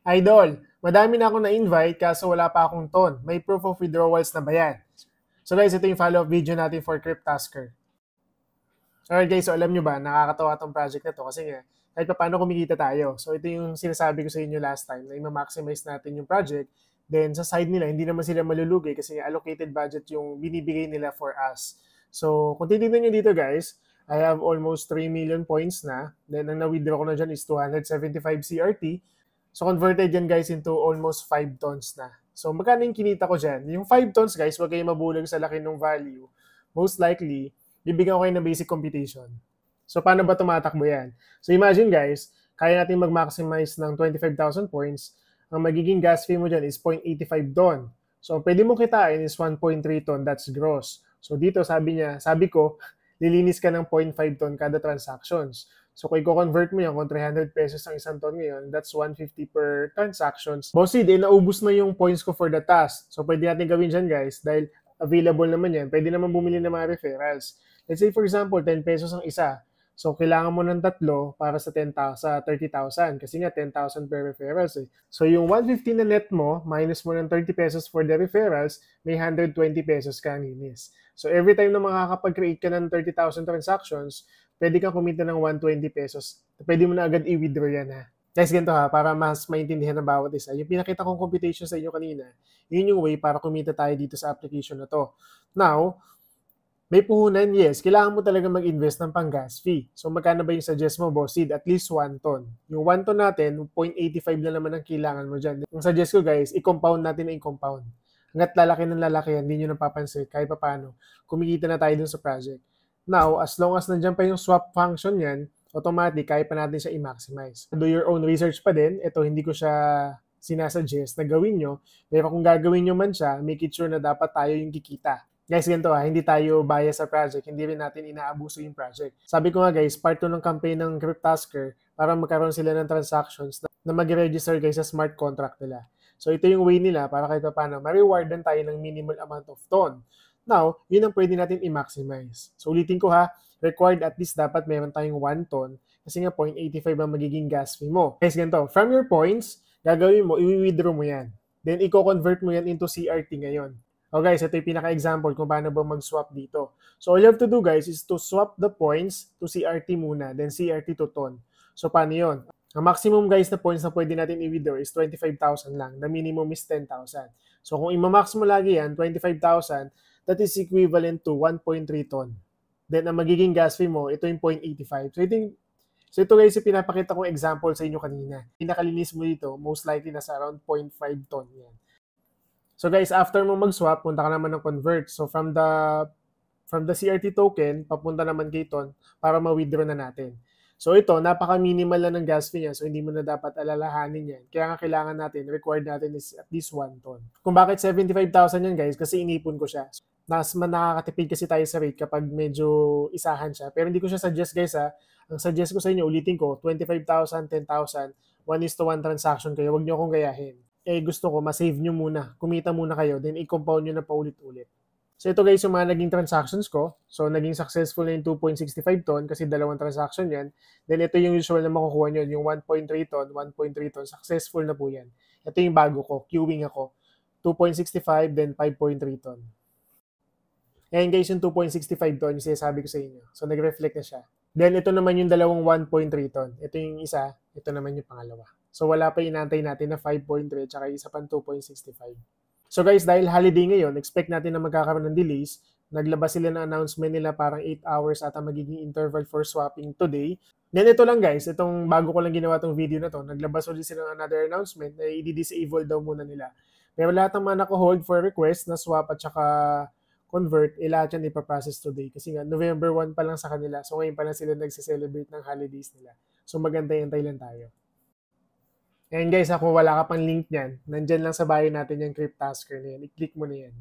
Idol, madami na akong na-invite kaso wala pa akong ton. May proof of withdrawals na ba yan? So guys, ito yung follow-up video natin for Cryptasker. So alright guys, so alam nyo ba, nakakatawa tong project na to kasi nga, kahit pa paano kumikita tayo. So ito yung sinasabi ko sa inyo last time na i-maximize natin yung project. Then sa side nila, hindi naman sila malulugi kasi allocated budget yung binibigay nila for us. So kung titignan nyo dito guys, I have almost 3 million points na. Then ang na-withdraw ko na dyan is 275 CRT. So converted yan guys into almost 5 tons na. So magkano yung kinita ko dyan? Yung 5 tons guys, wag kayong mabulag sa laki ng value. Most likely, bibigyan ko kayo ng basic computation. So paano ba tumatakbo yan? So imagine guys, kaya natin mag-maximize ng 25,000 points. Ang magiging gas fee mo dyan is 0.85 ton. So pwede mo kitain is 1.3 ton, that's gross. So dito sabi ko, lilinis ka ng 0.5 ton kada transactions. So kung i-convert mo yan, kung 300 pesos ang isang ton ngayon, that's 150 per transactions. Bossy, naubos na yung points ko for the task. So pwede natin gawin dyan guys, dahil available naman yan. Pwede naman bumili ng mga referrals. Let's say for example, 10 pesos ang isa. So kailangan mo ng tatlo para sa 30,000 kasi nga 10,000 per referrals eh. So yung 150 na net mo, minus mo ng 30 pesos for the referrals, may 120 pesos kang linis. So every time na makakapag-create ka ng 30,000 transactions, pwede kang kumita ng 120 pesos. Pwede mo na agad i-withdraw yan ha. Guys, ganito ha, para mas maintindihan ng bawat isa. Yung pinakita kong computation sa inyo kanina, yun yung way para kumita tayo dito sa application na to. Now, may puhunan, yes. Kailangan mo talaga mag-invest ng pang-gas fee. So, magkano ba yung suggest mo, boss? Sid, at least 1 ton. Yung 1 ton natin, 0.85 na naman ang kailangan mo dyan. Yung suggest ko, guys, i-compound natin na i-compound. Hanggat lalaki ng lalaki yan, hindi nyo napapansin, kahit pa paano. Kumikita na tayo dun sa project. Now, as long as nandiyan pa yung swap function yan, automatic, kaya pa natin siya i-maximize. Do your own research pa din. Ito, hindi ko siya sinasuggest na gawin nyo. Pero kung gagawin nyo man siya, make it sure na dapat tayo yung kikita. Guys, ganito hindi tayo bias sa project. Hindi rin natin inaabuso yung project. Sabi ko nga guys, part 2 ng campaign ng Cryptasker para magkaroon sila ng transactions na mag-register guys sa smart contract nila. So ito yung way nila para kahit paano ma-rewardan tayo ng minimal amount of ton. Now, yun ang pwede natin i-maximize. So ulitin ko required at least dapat meron tayong 1 ton kasi nga 0.85 ang magiging gas fee mo. Guys, ganito, from your points, gagawin mo, i-withdraw mo yan. Then, i-convert mo yan into CRT ngayon. O guys, ito yung pinaka-example kung paano ba mag-swap dito. So all you have to do guys is to swap the points to CRT muna, then CRT to ton. So paano yun? Ang maximum guys na points na pwede natin i-withdraw is 25,000 lang. The minimum is 10,000. So kung i-max mo lagi yan, 25,000, that is equivalent to 1.3 ton. Then ang magiging gas fee mo, ito yung 0.85. So ito guys yung pinapakita kong example sa inyo kanina. Pinakalinis mo dito, most likely nasa around 0.5 ton yan. So guys, after mo mag-swap, punta ka naman ng convert. So from the CRT token, papunta naman kay ton para ma-withdraw na natin. So ito, napaka-minimal lang ng gas fee niya. So hindi mo na dapat alalahanin yan. Kaya nga kailangan natin, required natin is at least 1 ton. Kung bakit 75,000 yan guys, kasi inipon ko siya. Nakakatipid kasi tayo sa rate kapag medyo isahan siya. Pero hindi ko siya suggest guys Ang suggest ko sa inyo, ulitin ko, 25,000, 10,000, 1:1 transaction kayo. Huwag niyo akong gayahin. Gusto ko, ma-save nyo muna. Kumita muna kayo, then i-compound nyo na paulit-ulit. So ito guys yung mga naging transactions ko. So naging successful na yung 2.65 ton kasi dalawang transaction yan. Then ito yung usual na makukuha nyo, yung 1.3 ton, 1.3 ton. Successful na po yan. Ito yung bago ko, queuing ako. 2.65 then 5.3 ton. Ayan guys yung 2.65 ton yung sinasabi ko sa inyo. So nag-reflect na siya. Then ito naman yung dalawang 1.3 ton. Ito yung isa, ito naman yung pangalawa. So wala pa inantay natin na 5.3 tsaka isa pang 2.65. So guys, dahil holiday ngayon, expect natin na magkakaroon ng delays. Naglabas sila ng announcement nila parang 8 hours at ang magiging interval for swapping today. Then ito lang guys, itong bago ko lang ginawa itong video na to, naglabas ulit sila ng another announcement na i-disable daw muna nila. Pero lahat ng mga naka-hold for request na swap at saka convert, lahat yan ipaprocess today. Kasi nga, November 1 pa lang sa kanila. So ngayon pa lang sila nagse-celebrate ng holidays nila. So magantay-antay lang tayo. And guys, kung wala ka pang link niyan, nandyan lang sa bio natin yung Cryptasker na yan. I-click mo na yan.